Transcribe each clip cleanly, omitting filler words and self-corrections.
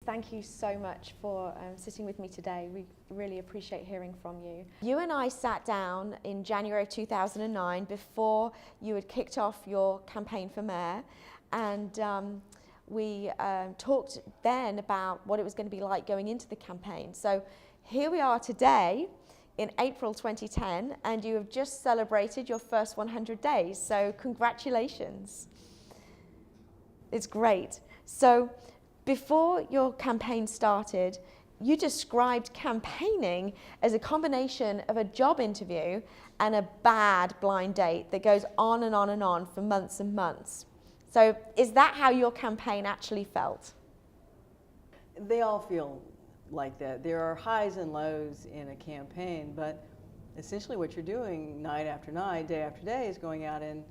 Thank you so much for sitting with me today. We really appreciate hearing from you. You and I sat down in January of 2009 before you had kicked off your campaign for mayor, and we talked then about what it was going to be like going into the campaign. So here we are today in April 2010, and you have just celebrated your first 100 days. So congratulations. It's great. So before your campaign started, you described campaigning as a combination of a job interview and a bad blind date that goes on and on and on for months and months. So is that how your campaign actually felt? They all feel like that. There are highs and lows in a campaign, but essentially what you're doing night after night, day after day, is going out and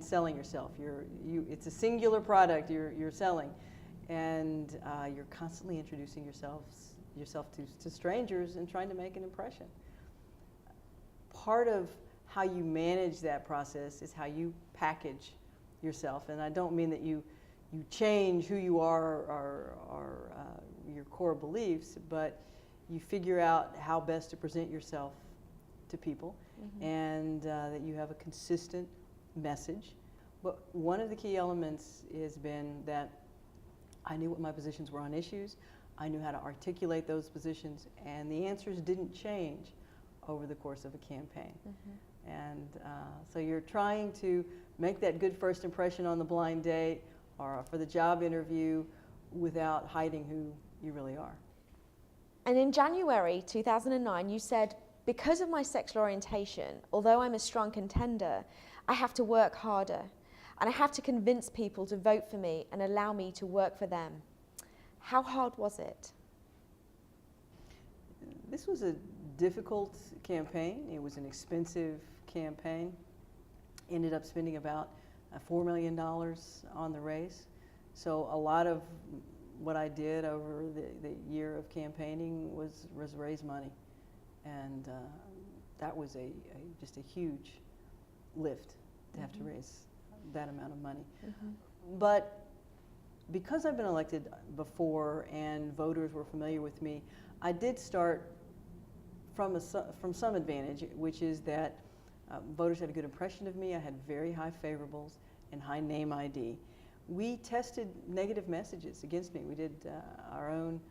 selling yourself. It's a singular product you're selling. And you're constantly introducing yourself to strangers and trying to make an impression. Part of how you manage that process is how you package yourself. And I don't mean that you change who you are or your core beliefs, but you figure out how best to present yourself to people, and that you have a consistent message. But one of the key elements has been that I knew what my positions were on issues. I knew how to articulate those positions, and the answers didn't change over the course of a campaign. And so you're trying to make that good first impression on the blind date or for the job interview without hiding who you really are. And in January 2009, you said, because of my sexual orientation, although I'm a strong contender, I have to work harder. And I have to convince people to vote for me and allow me to work for them. How hard was it? This was a difficult campaign. It was an expensive campaign. Ended up spending about $4 million on the race. So a lot of what I did over the year of campaigning was raise money. And that was just a huge lift to have to raise that amount of money. But because I've been elected before and voters were familiar with me, I did start from some advantage, which is that voters had a good impression of me. I had very high favorables and high name ID. We tested negative messages against me. We did our own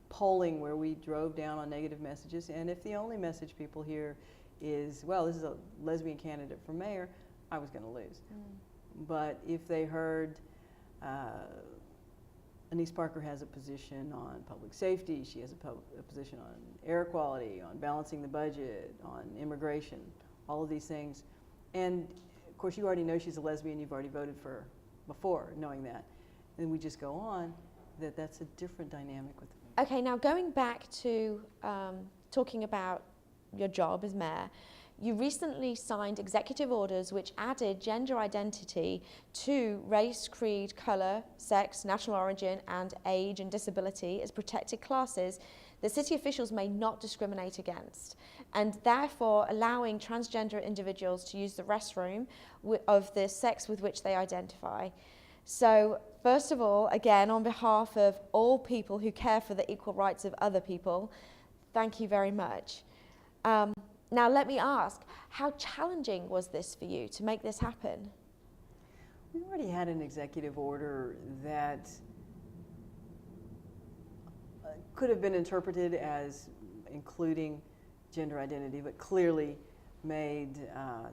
polling where we drove down on negative messages, and if the only message people hear is, well, this is a lesbian candidate for mayor, I was going to lose. But if they heard Annise Parker has a position on public safety, she has a position on air quality, on balancing the budget, on immigration, all of these things. And of course you already know she's a lesbian, you've already voted for her before knowing that. And we just go on, that's a different dynamic with them. Okay, now going back to talking about your job as mayor, you recently signed executive orders which added gender identity to race, creed, colour, sex, national origin, and age and disability as protected classes that city officials may not discriminate against, and therefore allowing transgender individuals to use the restroom of the sex with which they identify. So, first of all, again, on behalf of all people who care for the equal rights of other people, thank you very much. Now let me ask, how challenging was this for you to make this happen? We already had an executive order that could have been interpreted as including gender identity, but clearly made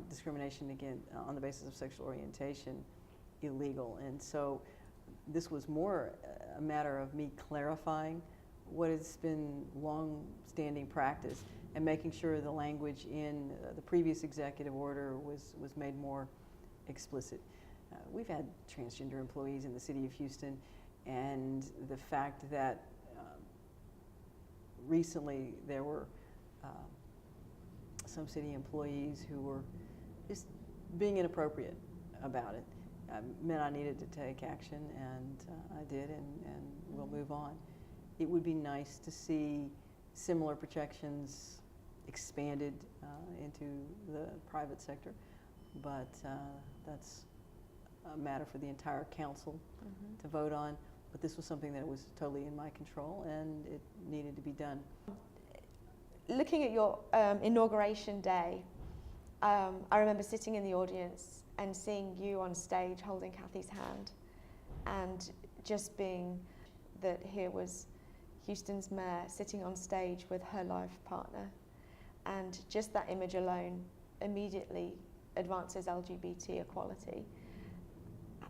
discrimination again on the basis of sexual orientation illegal. And so this was more a matter of me clarifying what has been long-standing practice and making sure the language in the previous executive order was made more explicit. We've had transgender employees in the city of Houston, and the fact that recently there were some city employees who were just being inappropriate about it meant I needed to take action, and I did, and we'll move on. It would be nice to see similar protections expanded into the private sector, but that's a matter for the entire council to vote on. But this was something that was totally in my control, and it needed to be done. Looking at your inauguration day, I remember sitting in the audience and seeing you on stage holding Kathy's hand, and just being that here was Houston's mayor sitting on stage with her life partner, and just that image alone immediately advances LGBT equality.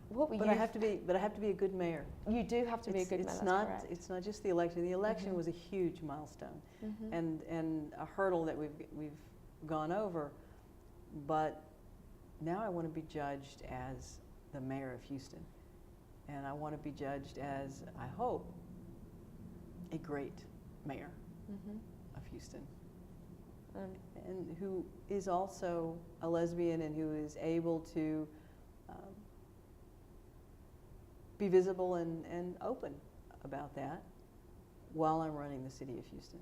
What were But I have to be a good mayor. You do have to be a good mayor. It's not just the election. The election was a huge milestone, and a hurdle that we've gone over. But now I want to be judged as the mayor of Houston, and I want to be judged as, I hope, a great mayor of Houston, and who is also a lesbian and who is able to be visible and open about that while I'm running the city of Houston.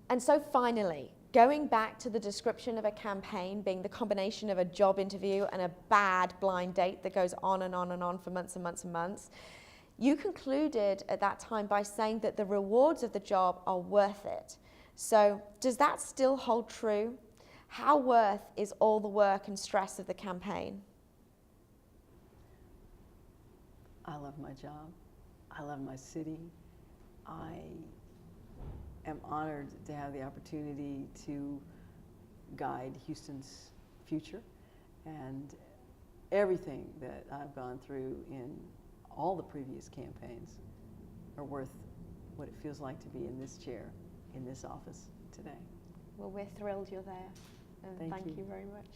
And so finally, going back to the description of a campaign being the combination of a job interview and a bad blind date that goes on and on and on for months and months and months, you concluded at that time by saying that the rewards of the job are worth it. So does that still hold true? How worth is all the work and stress of the campaign? I love my job. I love my city. I am honored to have the opportunity to guide Houston's future, and everything that I've gone through in all the previous campaigns are worth what it feels like to be in this chair, in this office today. Well, we're thrilled you're there, and thank you very much.